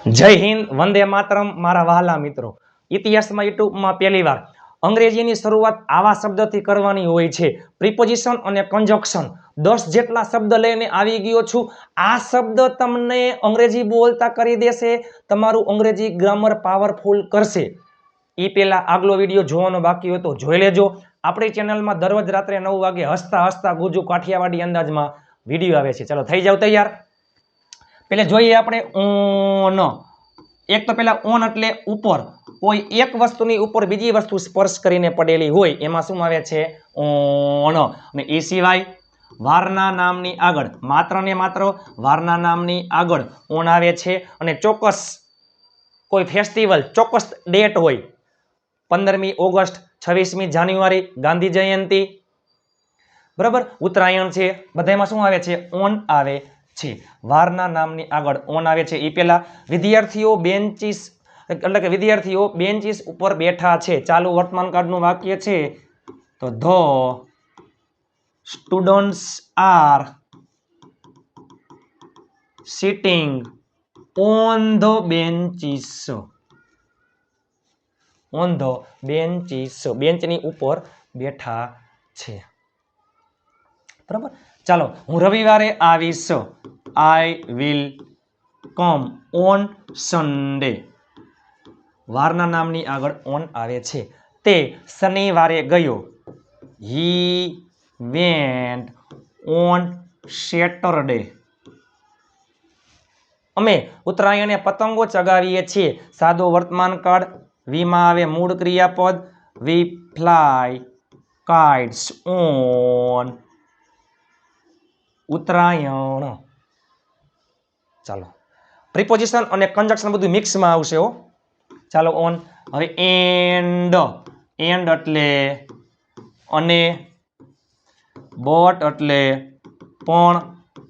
જય હિન્દ, વંદે માતરમ. મારા વહાલા મિત્રો, ઇતિહાસમાં યુટ્યુબમાં પહેલીવાર અંગ્રેજીની શરૂઆત આવા શબ્દથી કરવાની હોય છે. પ્રિપોઝિશન અને કન્જક્શન 10 જેટલા શબ્દ લઈને આવી ગયો છું. આ શબ્દ તમને અંગ્રેજી બોલતા કરી દેશે, તમારું અંગ્રેજી ગ્રામર પાવરફુલ કરશે. એ પહેલા આગલો વિડીયો જોવાનો બાકી હોય તો જોઈ લેજો. આપણી ચેનલમાં દરરોજ રાત્રે 9 વાગે હસતા હસતા ગુજુ કાઠિયાવાડી અંદાજમાં વિડીયો આવે છે. ચલો થઈ જાવ તૈયાર. પહેલા જોઈએ આપણે ઓન. એક તો પહેલા ઓન એટલે ઉપર, કોઈ એક વસ્તુની ઉપર બીજી વસ્તુ સ્પર્શ કરીને પડેલી હોય એમાં શું આવે છે? ઓન. અને એ સિવાય વારના નામની આગળ, માત્ર ને માત્ર વારના નામની આગળ ઓન આવે છે. અને ચોક્કસ કોઈ ફેસ્ટિવલ, ચોક્કસ ડેટ હોય, 15મી ઓગસ્ટ, 26મી જાન્યુઆરી, ગાંધી જયંતિ, બરાબર, ઉત્તરાયણ છે, બધામાં શું આવે છે? ઓન આવે છે. વારના નામની આગળ ઓન આવે છે. એ પહેલા વિદ્યાર્થીઓ બેન્ચીસ એટલે કે વિદ્યાર્થીઓ બેન્ચીસ ઉપર બેઠા છે. ચાલુ વર્તમાન કાળનું વાક્ય છે તો the students are sitting on the benches. On the benches, બેન્ચની ઉપર બેઠા છે. બરાબર. ચાલો, હું રવિવારે આવીશ. I will come on Sunday. વારના નામની આગળ ઓન આવે છે. તે શનિવારે ગયો. He went on Saturday. અમે ઉત્તરાયણે પતંગો ચગાવીએ છીએ. સાદો વર્તમાન કાળ, વીમાં આવે મૂળ ક્રિયાપદ. વી ફ્લાય કાઇટ્સ ઓન ઉત્તરાયણ. ચાલો, પ્રિપોઝિશન અને કન્જક્શન બધું મિક્સમાં આવશે હો. ચાલો, ઓન. હવે એન્ડ. એન્ડ એટલે અને, બટ એટલે પણ,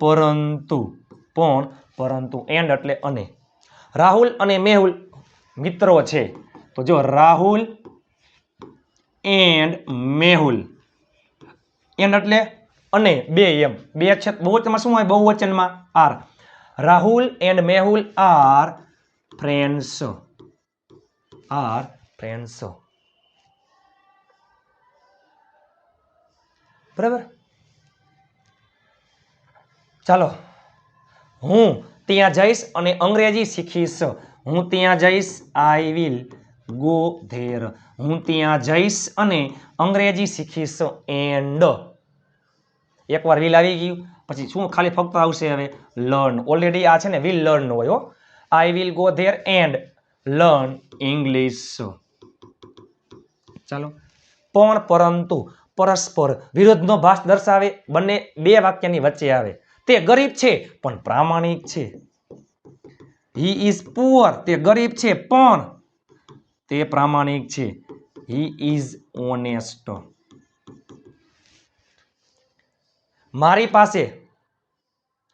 પરંતુ, પણ પરંતુ, એન્ડ એટલે અને. રાહુલ અને મેહુલ મિત્રો છે. તો જો રાહુલ એન્ડ મેહુલ. એન્ડ એટલે અને, બે એમ, બે છે. બહુવચનમાં શું હોય? બહુવચનમાં are. Rahul and Mehul are friends. Are friends. બરાબર. ચાલો, હું ત્યાં જઈશ અને અંગ્રેજી શીખીશ. હું ત્યાં જઈશ. I will go there. હું ત્યાં જઈશ અને અંગ્રેજી શીખીશ. એન્ડ એકવાર વિલ આવી ગયું પછી શું ખાલી ફક્ત આવશે હવે? લર્ન. ઓલરેડી આ છે ને વિલ લર્ન હોય હો. I will go there and learn English. ચાલો, પણ, પરંતુ, પરસ્પર વિરોધનો ભાસ દર્શાવે. બંને બે વાક્યની વચ્ચે આવે. તે ગરીબ છે પણ પ્રામાણિક છે. He is poor. તે ગરીબ છે પણ તે પ્રામાણિક છે. He is honest. મારી પાસે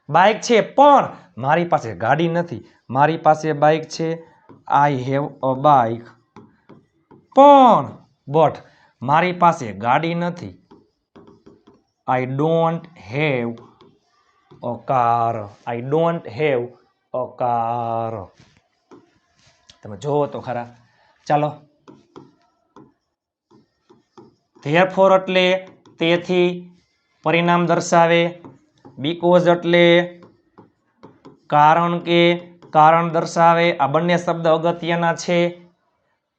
બાઇક છે પણ મારી પાસે ગાડી નથી. મારી પાસે બાઇક છે. આઈ હેવ અ બાઇક પણ, બટ મારી પાસે ગાડી નથી. આઈ don't have a car. I don't have a car. તમે જોવો તો ખરા. ચાલો, ધેરફોર એટલે તેથી, પરિણામ દર્શાવે. બીકોઝ એટલે કારણ કે, કારણ દર્શાવે. આ બંને શબ્દ અગત્યના છે.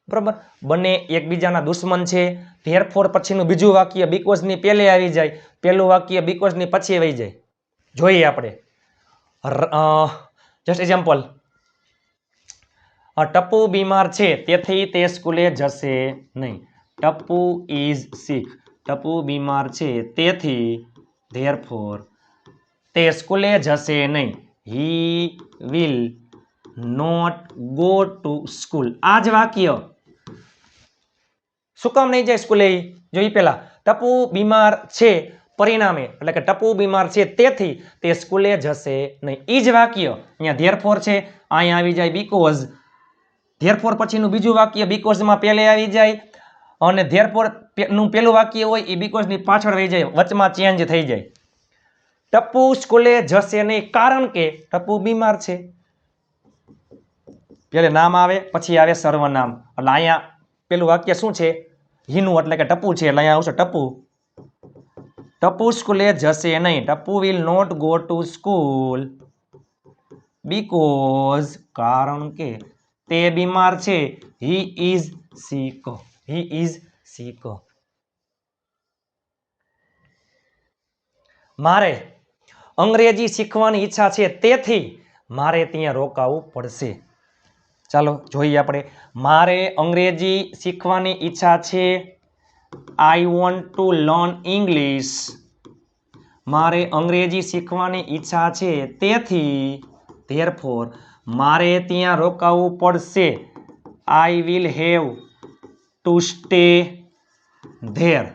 બરાબર. બંને એકબીજાના દુશ્મન છે. ધેરફોર પછીનું બીજું વાક્ય બીકોઝની પહેલે આવી જાય, પહેલું વાક્ય બીકોઝની પછી આવી જાય. જોઈએ આપણે. Just example. ટપ્પુ બીમાર છે તેથી તે સ્કૂલે જશે નહીં. ટપ્પુ ઇઝ સિક. ટપ્પુ બીમાર છે તેથી ધેરફોર તે સ્કૂલે જશે નહીં. He will not go to school. આ જ વાક્ય શું કામ નહીં જાય સ્કૂલે? જો એ પહેલા ટપ્પુ બીમાર છે પરિણામે, એટલે કે ટપ્પુ બીમાર છે તેથી તે સ્કૂલે જશે નહીં. એ જ વાક્ય અહીંયા ધેરફોર છે, અહીંયા આવી જાય બીકોઝ. ધેરફોર પછીનું બીજું વાક્ય બીકોઝમાં પહેલે આવી જાય અને ધેરફોર નું પહેલું વાક્ય હોય એ બીકોઝની પાછળ આવી જાય, વચમાં ચેન્જ થઈ જાય. ટપ્પુ સ્કૂલે જશે નહીં કારણ કે ટપ્પુ બીમાર છે. પેલે નામ આવે પછી આવે સર્વનામ એટલે અહીંયા પેલું વાક્ય શું છે હીનું એટલે કે ટપુ છે એટલે અહીંયા આવશે ટપુ ટપુ સ્કૂલે જશે નહીં Tapu will not go to school because કારણ કે તે બીમાર છે હી ઇઝ સિક મારે અંગ્રેજી શીખવાની ઈચ્છા છે તેથી મારે ત્યાં રોકાવું પડશે ચાલો જોઈએ આપણે મારે અંગ્રેજી શીખવાની ઈચ્છા છે I want to learn English મારે અંગ્રેજી શીખવાની ઈચ્છા છે તેથી therefore મારે ત્યાં રોકાવું પડશે I will have to stay there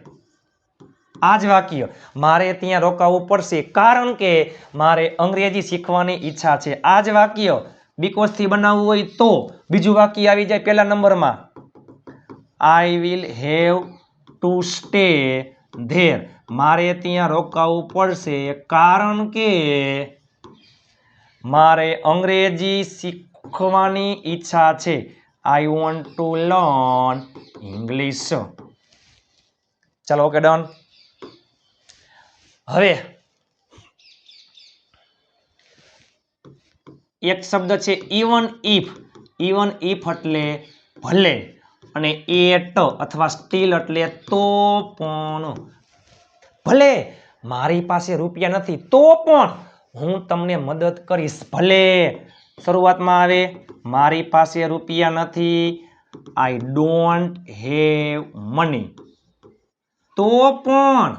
આ જ વાક્ય મારે ત્યાં રોકાવું પડશે કારણ કે મારે અંગ્રેજી શીખવાની ઈચ્છા છે આ જ વાક્ય બીકોઝ થી બનાવવું હોય તો બીજું વાક્ય આવી જાય પહેલા નંબરમાં I will have to stay there મારે ત્યાં રોકાવું પડશે કારણ કે મારે અંગ્રેજી શીખવાની ઈચ્છા છે I want to learn English ચાલો ઓકે ડન હવે એક શબ્દ છે ઇવન ઇફ એટલે ભલે અને એટ અથવા સ્ટીલ એટલે તો પણ ભલે મારી પાસે રૂપિયા નથી તો પણ હું તમને મદદ કરીશ ભલે શરૂઆતમાં આવે મારી પાસે રૂપિયા નથી આઈ ડોન્ટ હેવ મની તો પણ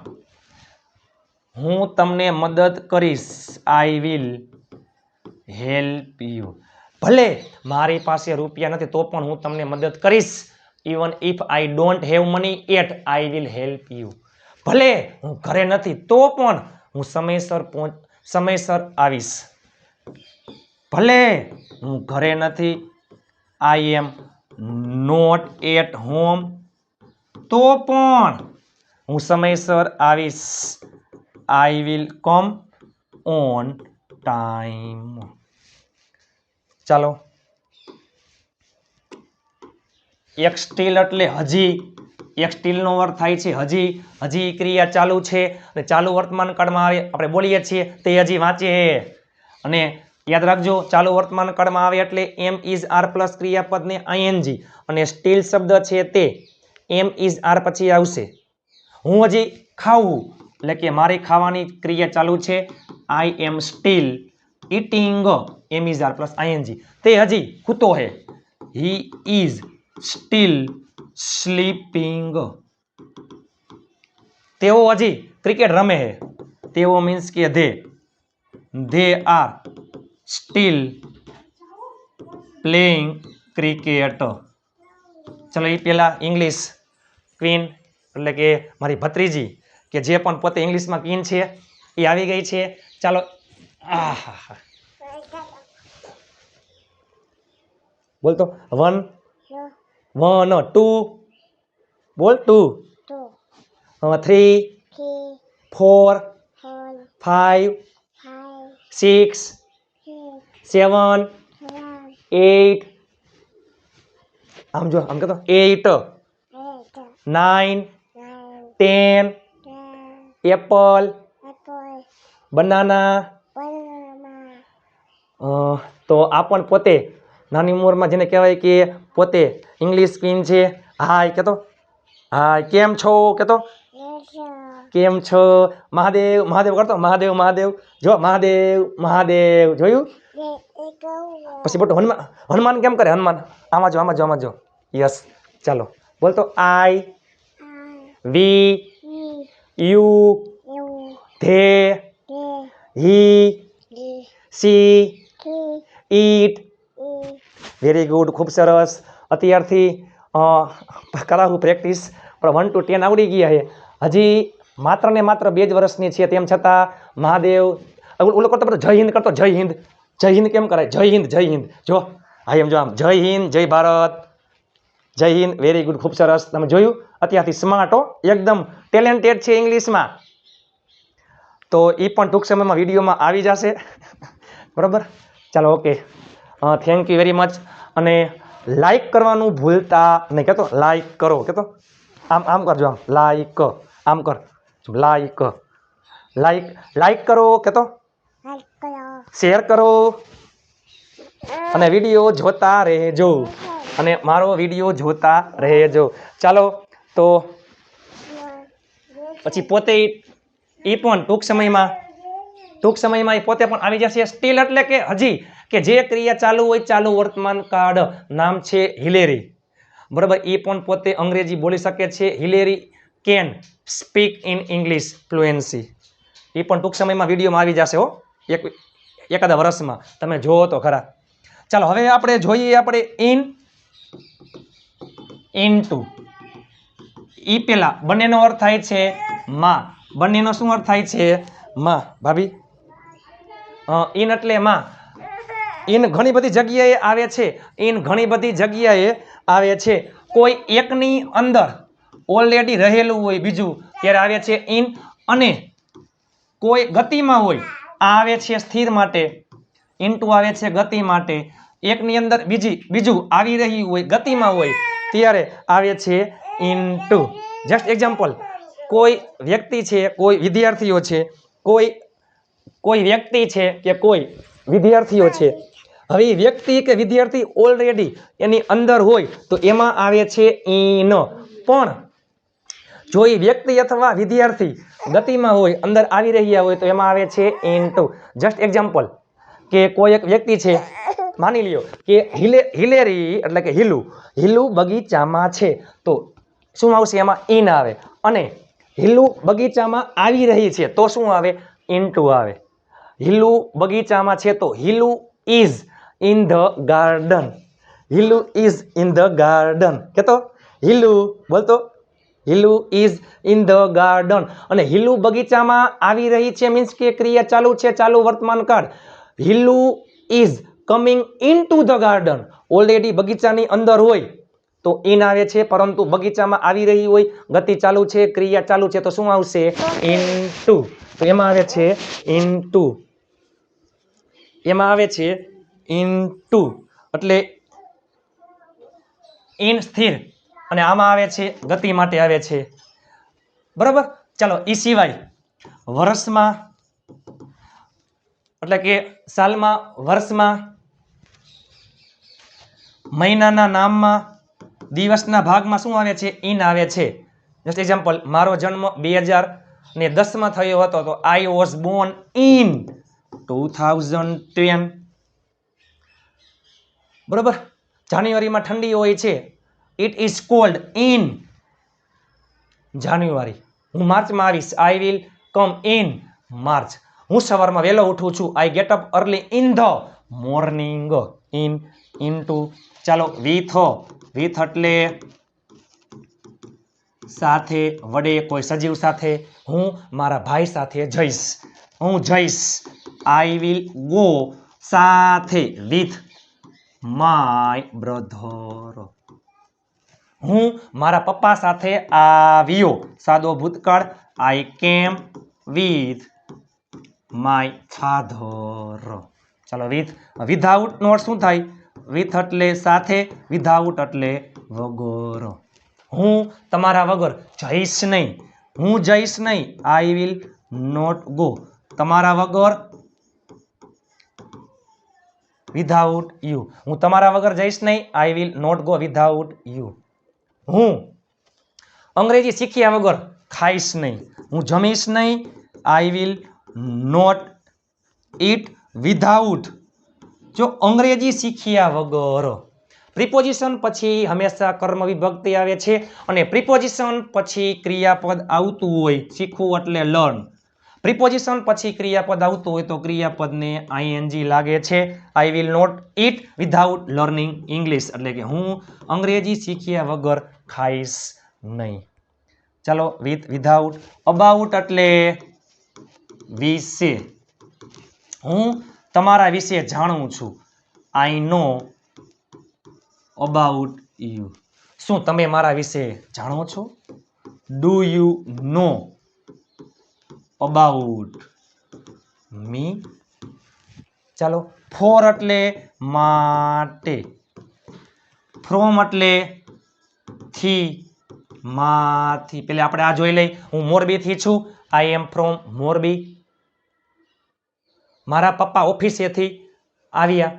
હું તમને મદદ કરીશ આઈ વિલ હેલ્પ યુ ભલે મારી પાસે રૂપિયા નથી તો પણ હું તમને મદદ કરીશ even if I don't have money at I will help you ભલે હું ઘરે નથી તો પણ હું સમયસર આવીશ ભલે હું ઘરે નથી I am not at home તો પણ હું સમયસર આવીશ I will come on time ચાલો એક સ્ટીલ એટલે હજી એક સ્ટીલનો અર્થ થાય છે હજી ક્રિયા ચાલુ છે અને ચાલુ વર્તમાન કાળમાં આવે આપણે બોલીએ છીએ તે હજી વાંચે અને યાદ રાખજો ચાલુ વર્તમાન કાળમાં આવે એટલે એમ ઇઝ આર પ્લસ ક્રિયાપદને આઈએનજી અને સ્ટીલ શબ્દ છે તે એમ ઇઝ આર પછી આવશે હું હજી ખાવું એટલે કે મારી ખાવાની ક્રિયા ચાલુ છે I am still eating am is are plus ING તે હજી સૂતો હે હી ઇઝ સ્ટીલ સ્લીપિંગ તેઓ હજી ક્રિકેટ રમે છે તેઓ મીન્સ કે they are still playing cricket ચલો એ પેલા ઇંગ્લિશ ક્વીન એટલે કે મારી ભત્રીજી કે જે પણ પોતે ઇંગ્લિશમાં ક્વીન છે એ આવી ગઈ છે ચાલો બોલતો 1 1 2 બોલ 2 3 4 5 6 7 8 આમ જો આમ કહેતો 8 9 10 એપલ બનાના તો આ પણ પોતે નાની ઉંમરમાં જેને કહેવાય કે પોતે ઇંગ્લિશ ક્વીન છે હાય કહેતો હાય કેમ છો કહેતો કેમ છો મહાદેવ મહાદેવ કરતો મહાદેવ મહાદેવ જો મહાદેવ મહાદેવ જોયું પછી બોલતો હનુમાન કેમ કરે હનુમાન આમાં જો યસ ચાલો બોલતો I we you they he she it very good ખૂબ સરસ અત્યારથી કરાવું પ્રેક્ટિસ પણ 1 to 10 આવડી ગયા છે હજી માત્ર ને માત્ર 2 જ વર્ષની છે તેમ છતાં મહાદેવ ઓલો કરતો બધો જય હિન્દ કરતો જય હિન્દ કેમ કરાય જય હિન્દ જો હા એમ જો આમ જય હિન્દ જય ભારત જય હિન્દ વેરી ગુડ ખૂબ સરસ તમે જોયું અત્યારથી સ્માર્ટ હો એકદમ ટેલેન્ટેડ છે ઇંગ્લિશમાં તો એ પણ ટૂંક સમયમાં વિડીયોમાં આવી જશે બરાબર ચાલો okay thank you very much. અને લાઈક કરવાનું ભૂલતા નહીં. કહેતો લાઈક કરો. કહેતો આમ કરજો. આમ લાઈક. આમ કર. લાઈક લાઈક લાઈક કરો. કહેતો શેર કરો અને વિડીયો જોતા રહેજો. અને મારો વિડીયો જોતા રહેજો. ચાલો તો પછી પોતે એ પણ ટૂંક સમયમાં એ પોતે પણ આવી જશે. સ્ટીલ એટલે કે હજી, કે જે ક્રિયા ચાલુ હોય, ચાલુ વર્તમાન કાળ. નામ છે હિલેરી. બરાબર. એ પણ પોતે અંગ્રેજી બોલી શકે છે. Hillary can speak in English fluency. એ પણ ટૂંક સમયમાં વિડીયોમાં આવી જશે હો. એકાદા વર્ષમાં તમે જોવો તો ખરા. ચાલો હવે આપણે જોઈએ આપણે ઇનટુ. ઈ પેલા બંનેનો અર્થ થાય છે માં. બંનેનો શું અર્થ થાય છે? માં. ભાભી ઇન એટલે માં. ઇન ઘણી બધી જગ્યાએ આવે છે. ઇન ઘણી બધી જગ્યાએ આવે છે. કોઈ એકની અંદર ઓલરેડી રહેલું હોય બીજું ત્યારે આવે છે ઇન. અને કોઈ ગતિમાં હોય આ આવે છે સ્થિર માટે. ઇનટુ આવે છે ગતિ માટે. એકની અંદર બીજું આવી રહ્યું હોય ગતિમાં હોય ત્યારે આવે છે ઇનટુ. જસ્ટ એક્ઝામ્પલ, કોઈ વ્યક્તિ છે, કોઈ વિદ્યાર્થીઓ છે, કોઈ વ્યક્તિ છે કે કોઈ વિદ્યાર્થીઓ છે. હવે એ વ્યક્તિ કે વિદ્યાર્થી ઓલરેડી એની અંદર હોય તો એમાં આવે છે ઇન. પણ જો એ વ્યક્તિ અથવા વિદ્યાર્થી ગતિમાં હોય, અંદર આવી રહ્યા હોય તો એમાં આવે છે ઇનટુ. જસ્ટ એક્ઝામ્પલ, કે કોઈ એક વ્યક્તિ છે, માની લ્યો કે હિલેરી એટલે કે હિલુ બગીચામાં છે તો શું આવશે? એમાં ઇન આવે. અને હિલુ બગીચામાં આવી રહી છે તો શું આવે? ઇનટુ આવે. હિલુ બગીચામાં છે તો Hilu is in the garden. Hilu is in the garden. કેતો હિલુ બોલતો Hilu is in the garden. અને હિલુ બગીચામાં આવી રહી છે મીન્સ કે ક્રિયા ચાલુ છે, ચાલુ વર્તમાન કાળ. Hilu is coming into the garden. Already બગીચાની અંદર હોય તો ઇન આવે છે, પરંતુ બગીચામાં આવી રહી હોય, ગતિ ચાલુ છે, ક્રિયા ચાલુ છે તો શું આવશે? ઇનટુ. તો એમાં આવે છે ઇનટુ. એમાં આવે છે ઇનટુ એટલે ઇન સ્થિર અને આમાં આવે છે ગતિ માટે આવે છે. બરાબર. ચાલો એ સિવાય વર્ષમાં એટલે કે સાલમાં, વર્ષમાં, મહિનાના નામમાં, દિવસના ભાગમાં શું આવે છે? ઇન આવે છે. જસ્ટ એક્ઝામ્પલ, મારો જન્મ 2010માં થયો હતો તો આઈ વોઝ બોર્ન ઇન 2010. બરોબર. જાન્યુઆરીમાં ઠંડી હોય છે. It is cold in January. હું માર્ચમાં આવીશ. I will come in March. હું સવારમાં વહેલો ઉઠું છું. I get up early in the morning. Into. ચાલો વિથ. વિથ એટલે સાથે, વડે, કોઈ સજીવ સાથે. હું મારા ભાઈ સાથે જઈશ. હું જઈશ. આઈ વિલ ગો સાથે વિથ માય બ્રધર. હું મારા પપ્પા સાથે આવ્યો. સાદો ભૂતકાળ. આઈ કેમ વિથ માય ફાધર. ચાલો વિથ. વિધાઉટ નો અર્થ શું થાય? વિથ એટલે સાથે, વિધાઉટ એટલે વગર. હું તમારા વગર જઈશ નહીં. હું જઈશ નહીં. I will not go. તમારા વગર, વિધાઉટ યુ. હું તમારા વગર જઈશ નહીં. I will not go without you. હું અંગ્રેજી શીખ્યા વગર ખાઈશ નહીં. હું જમીશ નહીં. I will not eat without. જો અંગ્રેજી શીખ્યા વગર. પ્રિપોઝિશન પછી હંમેશા કર્મ વિભક્તિ આવે છે અને પ્રિપોઝિશન પછી ક્રિયાપદ આવતું હોય. શીખવું એટલે લર્ન. પ્રિપોઝિશન પછી ક્રિયાપદ આવતું હોય તો ક્રિયાપદને આઈએનજી લાગે છે. I will not eat without learning English એટલે કે હું અંગ્રેજી શીખ્યા વગર ખાઈશ નહીં. ચાલો વિથ, વિધાઉટ. અબાઉટ એટલે વિશે. હું તમારા વિશે જાણું છું. આઈ નો અબાઉટ યુ. શું તમે મારા વિશે જાણો છો? Do you know about me? ચાલો ફોર એટલે માટે, ફ્રોમ એટલે થી, માંથી. પેલા આપણે આ જોઈ લઈ. હું મોરબીથી છું. I am from Morbi. મારા પપ્પા ઓફિસેથી આવ્યા.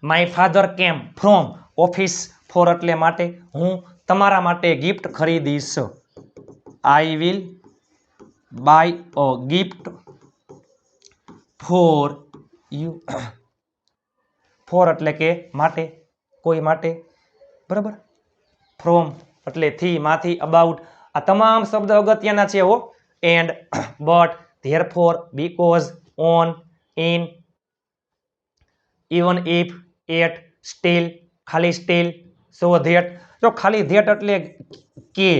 My father came from office. For એટલે માટે. હું તમારા માટે ગિફ્ટ ખરીદીશ. I will buy a gift for you. For એટલે કે માટે, કોઈ માટે, બરાબર. ફ્રોમ એટલે થી, માંથી, અબાઉટ. આ તમામ શબ્દ અગત્યના છે હો. And, but, therefore, because, on, in, even if, at, still, ખાલી સ્ટીલ, સો ધેટ. જો ખાલી ધેટ એટલે કે,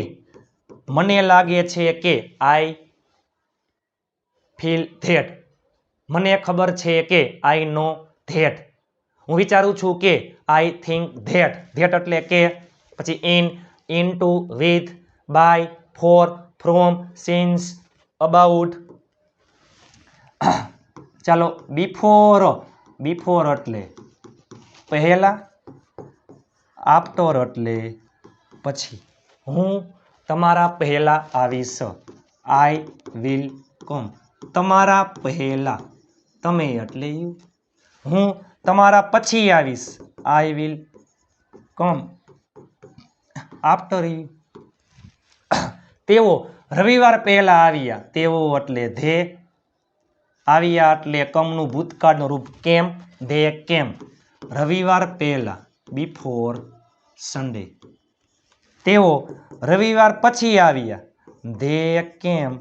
મને લાગે છે કે, આઈ ફીલ ધેટ, મને ખબર છે કે, આઈ નો ધેટ, હું વિચારું છું કે, આઈ થિંક ધેટ. ધેટ એટલે કે, પછી in, into, with, by, for, from, since, about. ચાલો બિફોર. બિફોર એટલે પહેલા, આફ્ટર એટલે પછી. હું તમારા પહેલા આવીશ. આઈ વિલ કમ, તમારા પહેલા, તમે એટલે યુ. હું તમારા પછી આવીશ. I will come after you. તેઓ રવિવાર પહેલા આવ્યા. તેઓ એટલે ધે. આવ્યા એટલે કમનું ભૂતકાળનું રૂપ કેમ. ધે કેમ. રવિવાર પહેલા, બિફોર સન્ડે. તેઓ રવિવાર પછી આવ્યા. ધે કેમ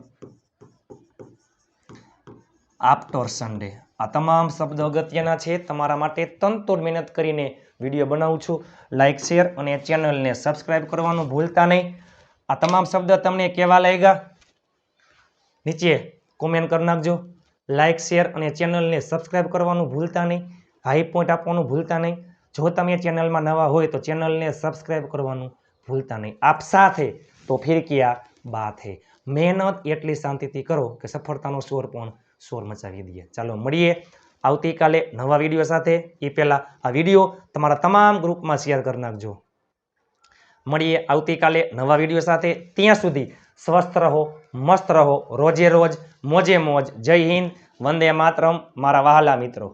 આફ્ટર સન્ડે. આ તમામ શબ્દ અગત્યના છે. તમારા માટે તનતોડ મહેનત કરીને વિડીયો બનાવું છું. લાઇક, શેર અને ચેનલને સબસ્ક્રાઇબ કરવાનું ભૂલતા નહીં. આ તમામ શબ્દ તમને કેવા લાગ્યા નીચે કોમેન્ટ કરી નાખજો. લાઇક, શેર અને ચેનલને સબસ્ક્રાઇબ કરવાનું ભૂલતા નહીં. હાઈ પોઈન્ટ આપવાનું ભૂલતા નહીં. જો તમે ચેનલમાં નવા હોય તો ચેનલને સબસ્ક્રાઇબ કરવાનું ભૂલતા નહીં. આપ સાથે તો ફિર ક્યા બાત હે. મહેનત એટલી શાંતિથી કરો કે સફળતાનો સ્વર પણ શોર મચાવી દઈએ. ચાલો મળીએ આવતીકાલે નવા વિડીયો સાથે. એ પહેલાં આ વિડીયો તમારા તમામ ગ્રુપમાં શેર કરી નાખજો. મળીએ આવતીકાલે નવા વિડીયો સાથે. ત્યાં સુધી સ્વસ્થ રહો, મસ્ત રહો, રોજે રોજ મોજે મોજ. જય હિન્દ, વંદે માતરમ મારા વહાલા મિત્રો.